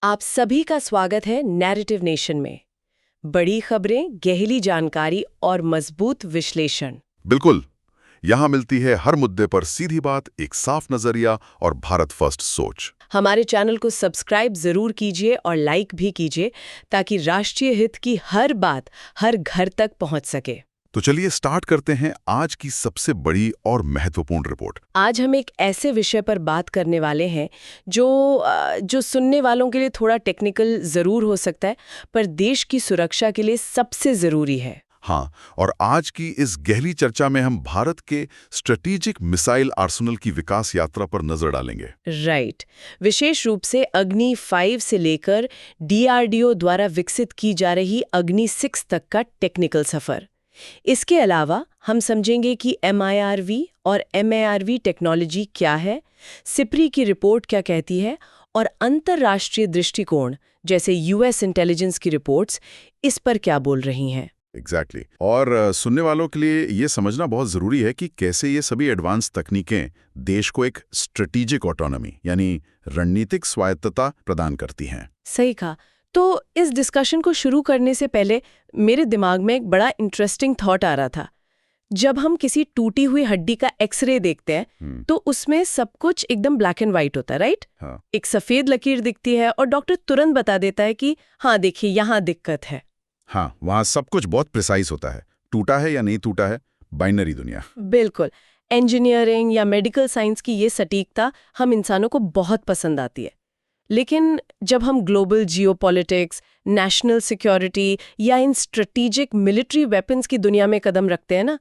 आप सभी का स्वागत है नैरेटिव नेशन में। बड़ी खबरें, गहरी जानकारी और मजबूत विश्लेषण। बिल्कुल। यहाँ मिलती है हर मुद्दे पर सीधी बात, एक साफ नजरिया और भारत फर्स्ट सोच। हमारे चैनल को सब्सक्राइब जरूर कीजिए और लाइक भी कीजिए ताकि राष्ट्रीय हित की हर बात हर घर तक पहुंच सके। तो चलिए स्टार्ट करते हैं आज की सबसे बड़ी और महत्वपूर्ण रिपोर्ट। आज हम एक ऐसे विषय पर बात करने वाले हैं जो सुनने वालों के लिए थोड़ा टेक्निकल जरूर हो सकता है, पर देश की सुरक्षा के लिए सबसे जरूरी है। हाँ, और आज की इस गहरी चर्चा में हम भारत के स्ट्रेटेजिक मिसाइल आर्सेनल की विकास यात्रा पर नजर डालेंगे। राइट। विशेष रूप से अग्नि 5 से लेकर DRDO द्वारा विकसित की जा रही अग्नि 6 तक का टेक्निकल सफर। इसके अलावा हम समझेंगे कि MIRV और MARV टेक्नोलॉजी क्या है, सिप्री की रिपोर्ट क्या कहती है और अंतर्राष्ट्रीय दृष्टिकोण जैसे US इंटेलिजेंस की रिपोर्ट्स इस पर क्या बोल रही हैं। एग्जैक्टली। और सुनने वालों के लिए ये समझना बहुत ज़रूरी है कि कैसे ये सभी एडवांस तकनीकें देश को एक स्ट्रेटेजिक ऑटोनॉमी यानी रणनीतिक स्वायत्तता प्रदान करती हैं। सही कहा। तो इस डिस्कशन को शुरू करने से पहले मेरे दिमाग में एक बड़ा इंटरेस्टिंग थॉट आ रहा था। जब हम किसी टूटी हुई हड्डी का एक्सरे देखते हैं तो उसमें सब कुछ एकदम ब्लैक एंड व्हाइट होता है, राइट? हाँ। एक सफेद लकीर दिखती है और डॉक्टर तुरंत बता देता है कि हाँ देखिए यहाँ दिक्कत है। हाँ, वहाँ सब कुछ बहुत प्रिसाइज होता है। टूटा है या नहीं टूटा है, बाइनरी दुनिया। बिल्कुल। इंजीनियरिंग या मेडिकल साइंस की ये सटीकता हम इंसानों को बहुत पसंद आती है। लेकिन जब हम ग्लोबल जियोपॉलिटिक्स, नेशनल सिक्योरिटी या इन स्ट्रेटेजिक मिलिट्री वेपन्स की दुनिया में कदम रखते हैं ना,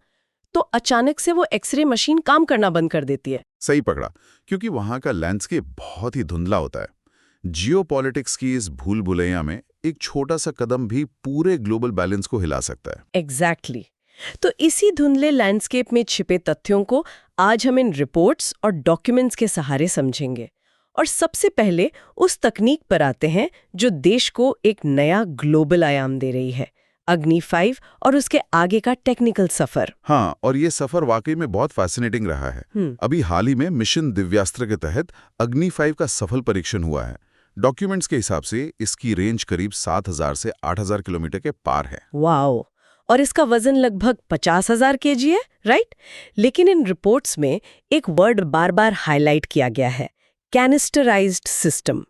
तो अचानक से वो एक्सरे मशीन काम करना बंद कर देती है। सही पकड़ा, क्योंकि वहाँ का लैंडस्केप बहुत ही धुंधला होता है। जियोपॉलिटिक्स की इस भूल भुलैया में एक छोटा सा कदम भी पूरे ग्लोबल बैलेंस को हिला सकता है। एग्जैक्टली। तो इसी धुंधले लैंडस्केप में छिपे तथ्यों को आज हम इन रिपोर्ट्स और डॉक्यूमेंट्स के सहारे समझेंगे। और सबसे पहले उस तकनीक पर आते हैं जो देश को एक नया ग्लोबल आयाम दे रही है, अग्नि 5 और उसके आगे का टेक्निकल सफर। हाँ, और ये सफर वाकई में बहुत फैसिनेटिंग रहा है। अभी हाल ही में मिशन दिव्यास्त्र के तहत अग्नि 5 का सफल परीक्षण हुआ है। डॉक्यूमेंट्स के हिसाब से इसकी रेंज करीब 7,000 से 8,000 किलोमीटर के पार है। वाओ! और इसका वजन लगभग 50,000 kg है, राइट? लेकिन इन रिपोर्ट्स में एक वर्ड बार बार हाईलाइट किया गया है, कैनिस्टराइज्ड सिस्टम।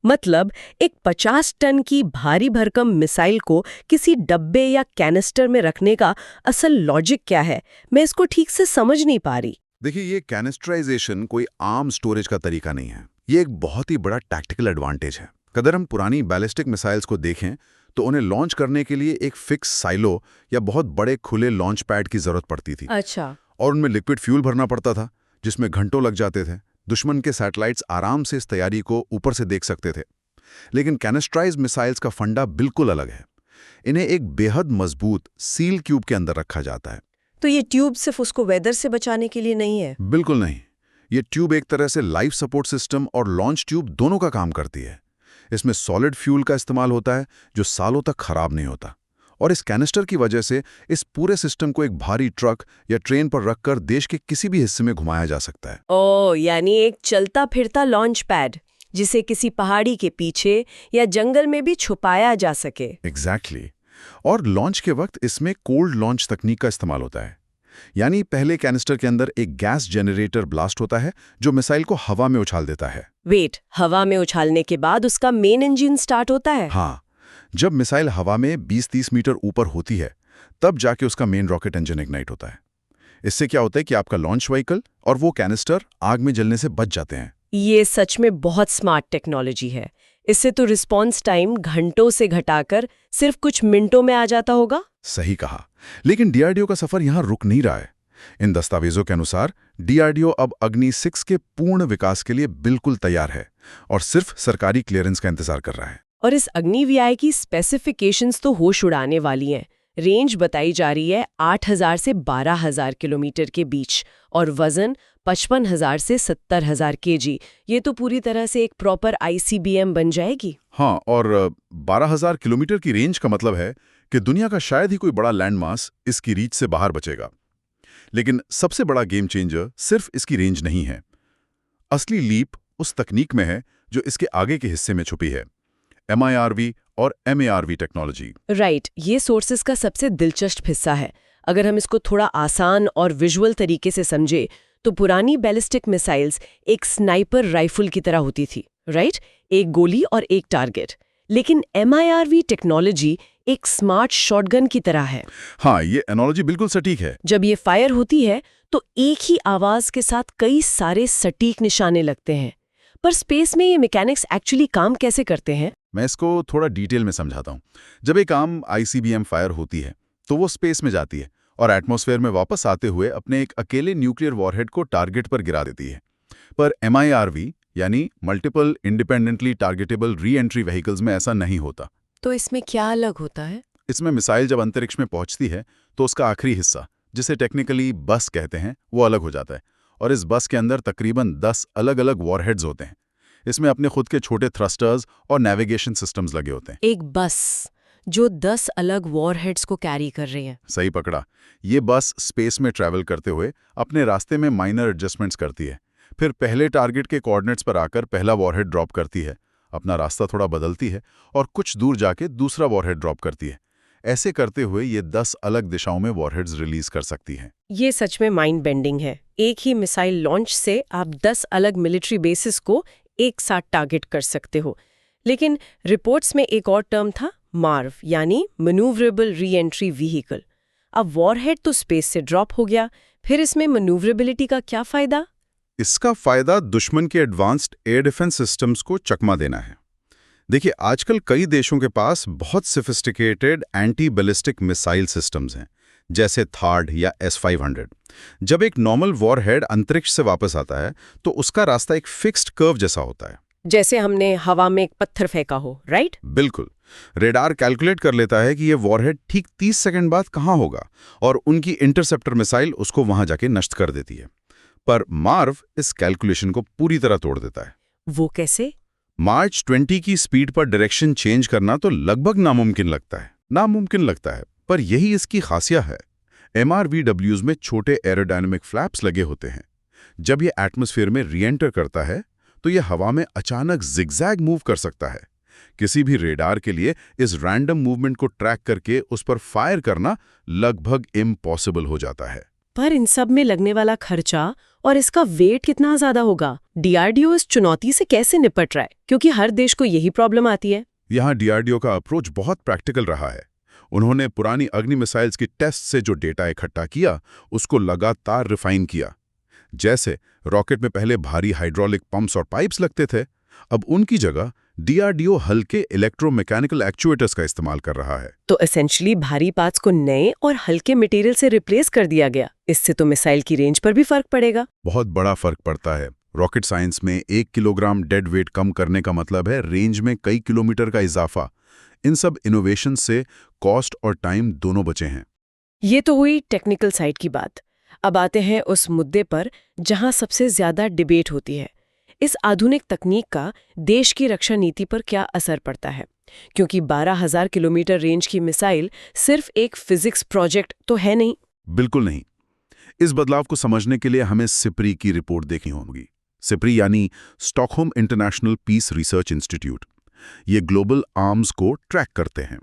मतलब एक 50 टन की भारी भरकम मिसाइल को किसी डब्बे या कैनिस्टर में रखने का असल लॉजिक क्या है, मैं इसको ठीक से समझ नहीं पा रही। देखिए, ये कैनिस्टराइजेशन कोई आम स्टोरेज का तरीका नहीं है। ये एक बहुत ही बड़ा टैक्टिकल एडवांटेज है। अगर हम पुरानी बैलिस्टिक मिसाइल्स को देखें तो उन्हें लॉन्च करने के लिए एक फिक्स साइलो या बहुत बड़े खुले लॉन्च पैड की जरूरत पड़ती थी। अच्छा। और उनमें लिक्विड फ्यूल भरना पड़ता था, जिसमें घंटों लग जाते थे। दुश्मन के सैटेलाइट्स आराम से इस तैयारी को ऊपर से देख सकते थे। लेकिन कैनिस्टराइज्ड मिसाइल्स का फंडा बिल्कुल अलग है। इन्हें एक बेहद मजबूत सील क्यूब के अंदर रखा जाता है। तो ये ट्यूब सिर्फ उसको वेदर से बचाने के लिए नहीं है? बिल्कुल नहीं। ये ट्यूब एक तरह से लाइफ सपोर्ट सिस्टम और लॉन्च ट्यूब दोनों का काम करती है। इसमें सॉलिड फ्यूल का इस्तेमाल होता है जो सालों तक खराब नहीं होता। और इस कैनिस्टर की वजह से इस पूरे सिस्टम को एक भारी ट्रक या ट्रेन पर रखकर देश के किसी भी हिस्से में घुमाया जा सकता है। ओह, यानी एक चलता फिरता लॉन्च पैड जिसे किसी पहाड़ी के पीछे या जंगल में भी छुपाया जा सके। एग्जैक्टली। और लॉन्च के वक्त इसमें कोल्ड लॉन्च तकनीक का इस्तेमाल होता है। यानी पहले कैनिस्टर के अंदर एक गैस जनरेटर ब्लास्ट होता है जो मिसाइल को हवा में उछाल देता है। वेट, हवा में उछालने के बाद उसका मेन इंजन स्टार्ट होता है? हाँ, जब मिसाइल हवा में 20-30 मीटर ऊपर होती है तब जाके उसका मेन रॉकेट इंजन इग्नाइट होता है। इससे क्या होता है कि आपका लॉन्च व्हीकल और वो कैनिस्टर आग में जलने से बच जाते हैं। ये सच में बहुत स्मार्ट टेक्नोलॉजी है। इससे तो रिस्पॉन्स टाइम घंटों से घटाकर सिर्फ कुछ मिनटों में आ जाता होगा। सही कहा। लेकिन डीआरडीओ का सफर यहाँ रुक नहीं रहा है। इन दस्तावेजों के अनुसार डीआरडीओ अब अग्नि 6 के पूर्ण विकास के लिए बिल्कुल तैयार है और सिर्फ सरकारी क्लियरेंस का इंतजार कर रहा है। और इस अग्नि VI की स्पेसिफिकेशंस तो होश उड़ाने वाली हैं। रेंज बताई जा रही है 8,000 से 12,000 किलोमीटर के बीच और वजन 55,000 से 70,000 kg। ये तो पूरी तरह से एक प्रॉपर ICBM बन जाएगी। हाँ, और 12,000 किलोमीटर की रेंज का मतलब है कि दुनिया का शायद ही कोई बड़ा लैंडमास इसकी रीच से बाहर बचेगा। लेकिन सबसे बड़ा गेम चेंजर सिर्फ इसकी रेंज नहीं है। असली लीप उस तकनीक में है जो इसके आगे के हिस्से में छुपी है। MIRV और MARV टेक्नोलॉजी। राइट, ये सोर्सेस का सबसे दिलचस्प हिस्सा है। अगर हम इसको थोड़ा आसान और विजुअल तरीके से समझे तो पुरानी बैलिस्टिक मिसाइल्स एक स्नाइपर राइफल की तरह होती थी, राइट? एक गोली और एक टारगेट। लेकिन MIRV टेक्नोलॉजी एक स्मार्ट शॉटगन की तरह है। हाँ, ये एनालॉजी बिल्कुल सटीक है। जब ये फायर होती है तो एक ही आवाज के साथ कई सारे सटीक निशाने लगते हैं। पर स्पेस में ये मैकेनिक्स एक्चुअली काम कैसे करते हैं? मैं इसको थोड़ा डिटेल में समझाता हूँ। जब एक आम ICBM फायर होती है तो वो स्पेस में जाती है और एटमॉस्फेयर में वापस आते हुए अपने एक अकेले न्यूक्लियर वॉरहेड को टारगेट पर गिरा देती है। पर MIRV यानी multiple independently targetable re entry vehicles में ऐसा नहीं होता। तो इसमें क्या अलग होता है? इसमें मिसाइल जब अंतरिक्ष में पहुंचती है तो उसका आखिरी हिस्सा, जिसे टेक्निकली बस कहते हैं, वो अलग हो जाता है और इस बस के अंदर तकरीबन 10 अलग अलग वॉरहेड्स होते हैं। इसमें अपने खुद के छोटे थ्रस्टर्स और नेविगेशन सिस्टम्स लगे होते हैं। एक बस जो 10 अलग वॉरहेड्स को कैरी कर रही है। सही पकड़ा। ये बस स्पेस में ट्रैवल करते हुए अपने रास्ते में माइनर एडजस्टमेंट्स करती है, फिर पहले टारगेट के कोऑर्डिनेट्स पर आकर पहला वॉरहेड ड्रॉप करती है, अपना रास्ता थोड़ा बदलती है और कुछ दूर जाके दूसरा वॉरहेड ड्रॉप करती है। ऐसे करते हुए ये 10 अलग दिशाओं में वॉरहेड्स रिलीज कर सकती हैं। ये सच में माइंड बेंडिंग है। एक ही मिसाइल लॉन्च से आप 10 अलग मिलिट्री बेसिस को एक साथ टारगेट कर सकते हो। लेकिन रिपोर्ट्स में एक और टर्म था, मार्व, यानी मैन्यूवरेबल री एंट्री व्हीकल। अब वॉरहेड तो स्पेस से ड्रॉप हो गया, फिर इसमें मैन्यूवरेबिलिटी का क्या फायदा? इसका फायदा दुश्मन के एडवांस्ड एयर डिफेंस सिस्टम्स को चकमा देना है। देखिए, आजकल कई देशों के पास बहुत sophisticated anti ballistic missile systems हैं, जैसे थार्ड या S-500। जब एक नॉर्मल वॉरहेड अंतरिक्ष से वापस आता है तो उसका रास्ता एक फिक्स्ड कर्व जैसा होता है, जैसे हमने हवा में एक पत्थर फेंका हो, राइट? बिल्कुल। रेडार कैलकुलेट कर लेता है कि ये वॉरहेड ठीक 30 सेकंड बाद कहाँ होगा और उनकी इंटरसेप्टर मिसाइल उसको वहां जाके नष्ट कर देती है। पर मार्व इस कैलकुलेशन को पूरी तरह तोड़ देता है। वो कैसे? मार्च 20 की स्पीड पर डायरेक्शन चेंज करना तो लगभग नामुमकिन लगता है, पर यही इसकी खासियत है। MRVWs में छोटे एरोडायनामिक फ्लैप्स लगे होते हैं। जब ये एटमॉस्फेयर में री एंटर करता है तो ये हवा में अचानक जिगजैग मूव कर सकता है। किसी भी रेडार के लिए इस रैंडम मूवमेंट को ट्रैक करके उस पर फायर करना लगभग इम्पॉसिबल हो जाता है। पर इन सब में लगने वाला खर्चा और इसका वेट कितना ज्यादा होगा? DRDO इस चुनौती से कैसे निपट रहा है? क्योंकि हर देश को यही प्रॉब्लम आती है। यहाँ DRDO का अप्रोच बहुत प्रैक्टिकल रहा है। उन्होंने पुरानी अग्नि मिसाइल्स की टेस्ट से जो डेटा इकट्ठा किया उसको लगातार रिफाइन किया। जैसे रॉकेट में पहले भारी हाइड्रोलिक पंप्स और पाइप्स लगते थे, अब उनकी जगह DRDO हल्के इलेक्ट्रोमैकेनिकल एक्चुएटर्स का इस्तेमाल कर रहा है। तो एसेंशियली भारी पार्ट्स को नए और हल्के मटेरियल से रिप्लेस कर दिया गया। इससे तो मिसाइल की रेंज पर भी फर्क पड़ेगा। बहुत बड़ा फर्क पड़ता है। रॉकेट साइंस में 1 किलोग्राम डेड वेट कम करने का मतलब है रेंज में कई किलोमीटर का इजाफा। इन सब इनोवेशन से कॉस्ट और टाइम दोनों बचे हैं। ये तो हुई टेक्निकल साइड की बात। अब आते हैं उस मुद्दे पर जहां सबसे ज्यादा डिबेट होती है। इस आधुनिक तकनीक का देश की रक्षा नीति पर क्या असर पड़ता है? क्योंकि 12,000 किलोमीटर रेंज की मिसाइल सिर्फ एक फिजिक्स प्रोजेक्ट तो है नहीं। बिल्कुल नहीं। इस बदलाव को समझने के लिए हमें सिप्री की रिपोर्ट देखनी होगी। सिप्री यानी Stockholm International Peace Research Institute. ये ग्लोबल आर्म्स को ट्रैक करते हैं।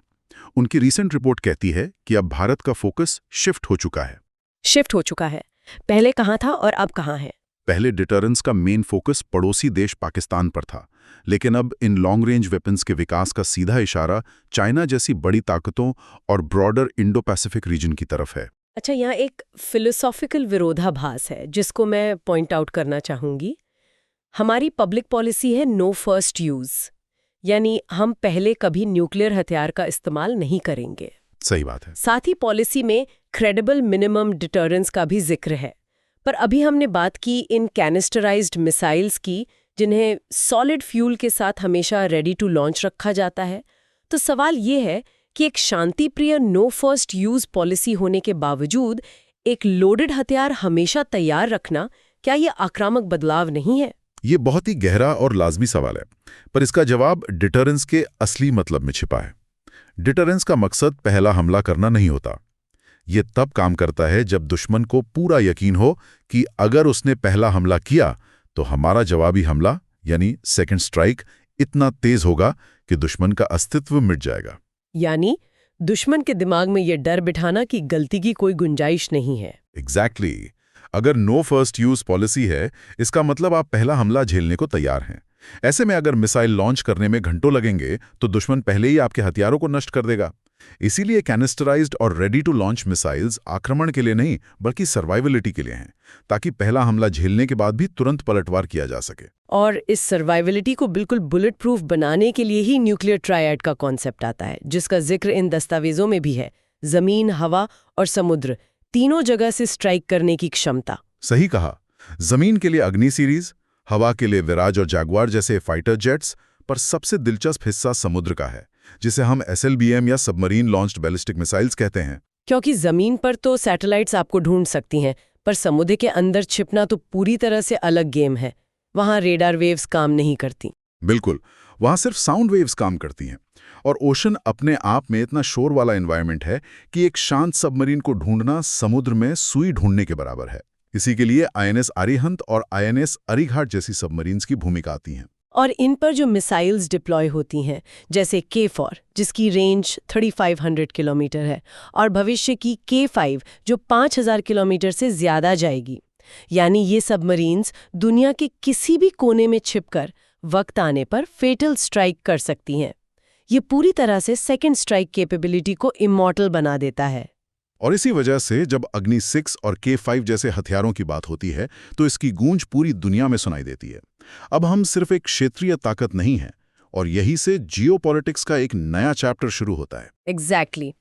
उनकी रीसेंट रिपोर्ट कहती है कि अब भारत का फोकस शिफ्ट हो चुका है। पहले कहाँ था और अब कहाँ है? पहले डिटरेंस का मेन फोकस पड़ोसी देश पाकिस्तान पर था, लेकिन अब इन लॉन्ग रेंज वेपन्स के विकास का सीधा इशारा चाइना जैसी बड़ी ताकतों और ब्रॉडर इंडो पैसिफिक रीजन की तरफ है। अच्छा, यहाँ एक फिलोसॉफिकल विरोधाभास है जिसको मैं पॉइंट आउट करना चाहूंगी। हमारी पब्लिक पॉलिसी है नो फर्स्ट यूज, यानी हम पहले कभी न्यूक्लियर हथियार का इस्तेमाल नहीं करेंगे। सही बात है। साथ ही पॉलिसी में क्रेडिबल मिनिमम डिटरेंस का भी जिक्र है। पर अभी हमने बात की इन कैनिस्टराइज्ड मिसाइल्स की, जिन्हें सॉलिड फ्यूल के साथ हमेशा रेडी टू लॉन्च रखा जाता है। तो सवाल ये है कि एक शांतिप्रिय नो फर्स्ट यूज पॉलिसी होने के बावजूद एक लोडेड हथियार हमेशा तैयार रखना, क्या ये आक्रामक बदलाव नहीं है? ये बहुत ही गहरा और लाजमी सवाल है, पर इसका जवाब डिटरेंस के असली मतलब में छिपा है। डिटरेंस का मकसद पहला हमला करना नहीं होता। ये तब काम करता है जब दुश्मन को पूरा यकीन हो कि अगर उसने पहला हमला किया तो हमारा जवाबी हमला यानी सेकंड स्ट्राइक इतना तेज होगा कि दुश्मन का अस्तित्व मिट जाएगा। यानी दुश्मन के दिमाग में ये डर बिठाना कि गलती की कोई गुंजाइश नहीं है। एग्जैक्टली। अगर नो फर्स्ट यूज पॉलिसी है, इसका मतलब आप पहला हमला झेलने को तैयार हैं। ऐसे में अगर मिसाइल लॉन्च करने में घंटों लगेंगे तो दुश्मन पहले ही आपके हथियारों को नष्ट कर देगा। इसीलिए कैनिस्टराइज्ड और रेडी टू लॉन्च मिसाइल्स आक्रमण के लिए नहीं बल्कि सर्वाइवलिटी के लिए हैं, ताकि पहला हमला झेलने के बाद भी तुरंत पलटवार किया जा सके। और इस सर्वाइवलिटी को बिल्कुल बुलेट प्रूफ बनाने के लिए ही न्यूक्लियर ट्रायड का कॉन्सेप्ट आता है, जिसका जिक्र इन दस्तावेजों में भी है। जमीन, हवा और समुद्र, तीनों जगह से स्ट्राइक करने की क्षमता। सही कहा। जमीन के लिए अग्नि सीरीज, हवा के लिए विराज और जैगुआर जैसे फाइटर जेट्स, पर सबसे दिलचस्प हिस्सा समुद्र का है, जिसे हम SLBM या सबमरीन लॉन्च्ड बैलिस्टिक मिसाइल्स कहते हैं। क्योंकि जमीन पर तो सैटेलाइट्स आपको ढूंढ सकती हैं, पर समुद्र के अंदर छिपना तो पूरी तरह से अलग गेम है। वहां रेडार वेव्स काम नहीं करती। बिल्कुल, वहां सिर्फ साउंड वेव्स काम करती हैं। और ओशन अपने आप में इतना शोर वाला एनवायरनमेंट है कि एक शांत सबमरीन को ढूंढना समुद्र में सुई ढूंढने के बराबर है। इसी के लिए INS अरिहंत और INS अरिघाट जैसी सबमरीन्स की भूमिका आती हैं। और इन पर जो मिसाइल्स डिप्लॉय होती हैं, जैसे K4 जिसकी रेंज 3500 किलोमीटर है, और भविष्य की K5 जो 5000 किलोमीटर से ज्यादा जाएगी। यानी ये सबमरीन्स दुनिया के किसी भी कोने में छिपकर वक्त आने पर फेटल स्ट्राइक कर सकती हैं। ये पूरी तरह से सेकेंड स्ट्राइक कैपेबिलिटी को इमॉर्टल बना देता है। और इसी वजह से जब अग्नि 6 और K5 जैसे हथियारों की बात होती है तो इसकी गूंज पूरी दुनिया में सुनाई देती है। अब हम सिर्फ एक क्षेत्रीय ताकत नहीं है, और यही से जियोपॉलिटिक्स का एक नया चैप्टर शुरू होता है। एग्जैक्टली।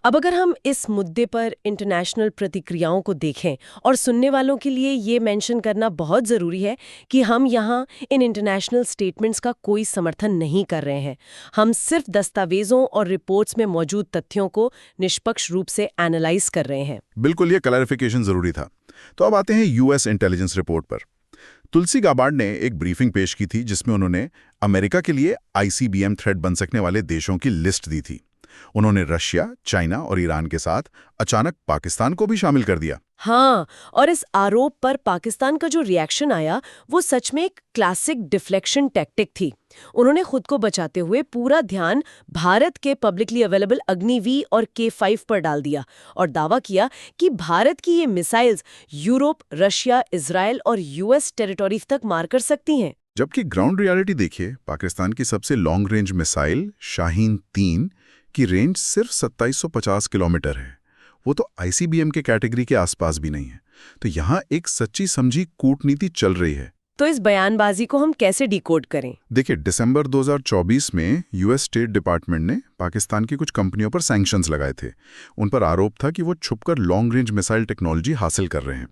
अब अगर हम इस मुद्दे पर इंटरनेशनल प्रतिक्रियाओं को देखें, और सुनने वालों के लिए ये मेंशन करना बहुत ज़रूरी है कि हम यहाँ इन इंटरनेशनल स्टेटमेंट्स का कोई समर्थन नहीं कर रहे हैं। हम सिर्फ दस्तावेजों और रिपोर्ट्स में मौजूद तथ्यों को निष्पक्ष रूप से एनालाइज कर रहे हैं। बिल्कुल, ये क्लैरिफिकेशन जरूरी था। तो अब आते हैं US इंटेलिजेंस रिपोर्ट पर। तुलसी गाबार्ड ने एक ब्रीफिंग पेश की थी जिसमें उन्होंने अमेरिका के लिए ICBM थ्रेट बन सकने वाले देशों की लिस्ट दी थी। उन्होंने रशिया, चाइना और ईरान के साथ अचानक पाकिस्तान को भी शामिल कर दिया। हाँ, और इस आरोप पर पाकिस्तान का जो रिएक्शन आया वो सच में एक क्लासिक डिफ्लेक्शन टैक्टिक थी। उन्होंने खुद को बचाते हुए पूरा ध्यान भारत के पब्लिकली अवेलेबल अग्नि-V और K5 पर डाल दिया और दावा किया कि भारत की ये मिसाइल्स यूरोप, रशिया, इजराइल और US टेरिटोरी तक मार कर सकती हैं। जबकि ग्राउंड रियलिटी देखिए, पाकिस्तान की सबसे लॉन्ग रेंज मिसाइल शाहीन 3 की रेंज सिर्फ 2750 किलोमीटर है। वो तो ICBM के कैटेगरी के आसपास भी नहीं है। तो यहाँ एक सच्ची समझी कूटनीति चल रही है। तो इस बयानबाजी को हम कैसे डिकोड करें? देखिए, दिसंबर 2024 में US स्टेट डिपार्टमेंट ने पाकिस्तान की कुछ कंपनियों पर सैंक्शंस लगाए थे। उन पर आरोप था कि वो छुपकर लॉन्ग रेंज मिसाइल टेक्नोलॉजी हासिल कर रहे हैं।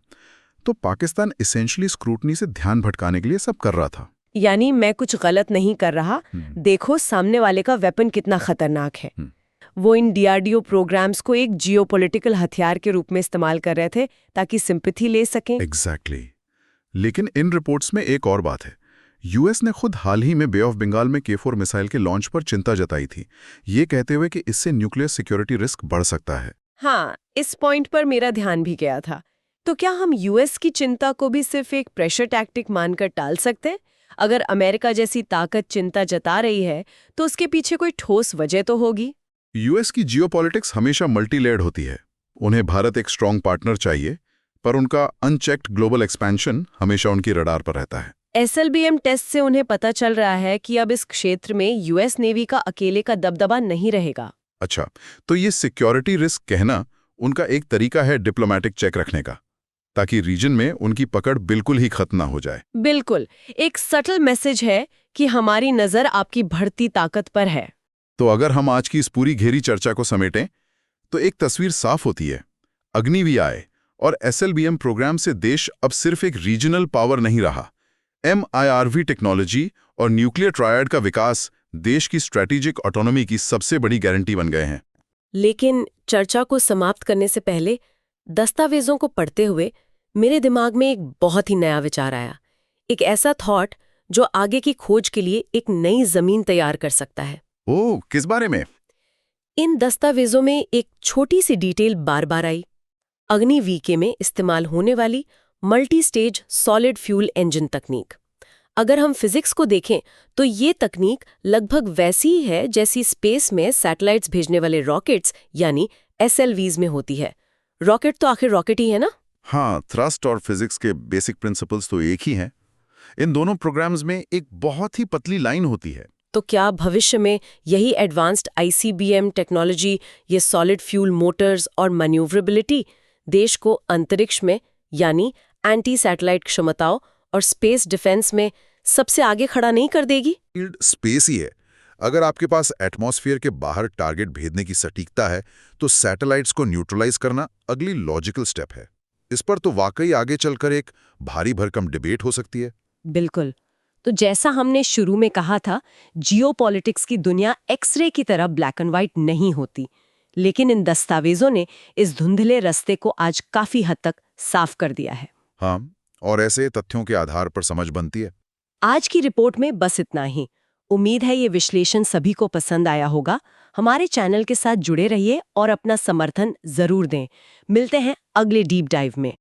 तो पाकिस्तान एसेंशियली स्क्रूटनी से ध्यान भटकाने के लिए सब कर रहा था। यानी मैं कुछ गलत नहीं कर रहा, देखो सामने वाले का वेपन कितना खतरनाक है। वो इन DRDO प्रोग्राम्स को एक जियोपॉलिटिकल हथियार के रूप में इस्तेमाल कर रहे थे ताकि सिंपैथी ले सकें। एग्जैक्टली। लेकिन इन रिपोर्ट्स में एक और बात है। US ने खुद हाल ही में बे ऑफ बंगाल में K4 मिसाइल के लॉन्च पर चिंता जताई थी, ये कहते हुए कि इससे न्यूक्लियर सिक्योरिटी रिस्क बढ़ सकता है। हाँ, इस पॉइंट पर मेरा ध्यान भी गया था। तो क्या हम US की चिंता को भी सिर्फ एक प्रेशर टैक्टिक मानकर टाल सकते हैं? अगर अमेरिका जैसी ताकत चिंता जता रही है तो उसके पीछे कोई ठोस वजह तो होगी। US की जियोपॉलिटिक्स हमेशा मल्टीलेयर्ड होती है। उन्हें भारत एक स्ट्रॉन्ग पार्टनर चाहिए, पर उनका अनचेक्ड ग्लोबल एक्सपेंशन हमेशा उनकी रडार पर रहता है। SLBM टेस्ट से उन्हें पता चल रहा है कि अब इस क्षेत्र में US नेवी का अकेले का दबदबा नहीं रहेगा। अच्छा, तो ये सिक्योरिटी रिस्क कहना उनका एक तरीका है डिप्लोमैटिक चेक रखने का, ताकि रीजन में उनकी पकड़ बिल्कुल ही खत्म ना हो जाए। बिल्कुल, एक सटल मैसेज है कि हमारी नजर आपकी बढ़ती ताकत पर है। तो अगर हम आज की इस पूरी घेरी चर्चा को समेटें तो एक तस्वीर साफ होती है। अग्नि-V और SLBM प्रोग्राम से देश अब सिर्फ एक रीजनल पावर नहीं रहा। MIRV टेक्नोलॉजी और न्यूक्लियर ट्रायड का विकास देश की स्ट्रेटेजिक ऑटोनॉमी की सबसे बड़ी गारंटी बन गए हैं। लेकिन चर्चा को समाप्त करने से पहले दस्तावेजों को पढ़ते हुए मेरे दिमाग में एक बहुत ही नया विचार आया, एक ऐसा थॉट जो आगे की खोज के लिए एक नई जमीन तैयार कर सकता है। ओह, किस बारे में? इन दस्तावेजों में एक छोटी सी डिटेल बार बार आई, अग्नि-V में इस्तेमाल होने वाली multi stage solid fuel engine तकनीक। अगर हम फिजिक्स को देखें तो ये तकनीक लगभग वैसी ही है जैसी स्पेस में सैटेलाइट्स भेजने वाले रॉकेट्स यानी SLVs में होती है। रॉकेट तो आखिर रॉकेट ही है ना। हाँ, थ्रस्ट और फिजिक्स के बेसिक प्रिंसिपल्स तो एक ही हैं। इन दोनों प्रोग्राम्स में एक बहुत ही पतली लाइन होती है। तो क्या भविष्य में यही एडवांस्ड ICBM टेक्नोलॉजी, ये सॉलिड फ्यूल मोटर्स और मैन्यूवरेबिलिटी देश को अंतरिक्ष में यानी एंटी सैटेलाइट क्षमताओं और स्पेस डिफेंस में सबसे आगे खड़ा नहीं कर देगी? फील्ड स्पेस ही है। अगर आपके पास एटमॉस्फेयर के बाहर टारगेट भेजने की सटीकता है, तो सैटेलाइट्स को न्यूट्रलाइज करना अगली लॉजिकल स्टेप है। इस पर तो वाकई आगे चलकर एक भारी भरकम डिबेट हो सकती है। बिल्कुल। तो जैसा हमने शुरू में कहा था, जियोपॉलिटिक्स की दुनिया एक्सरे की तरह ब्लैक एंड व्हाइट नहीं होती, लेकिन इन दस्तावेजों ने इस धुंधले रास्ते को आज काफी हद तक साफ कर दिया है। हाँ, और ऐसे तथ्यों के आधार पर समझ बनती है। आज की रिपोर्ट में बस इतना ही। उम्मीद है ये विश्लेषण सभी को पसंद आया होगा। हमारे चैनल के साथ जुड़े रहिए और अपना समर्थन जरूर दें। मिलते हैं अगले डीप डाइव में।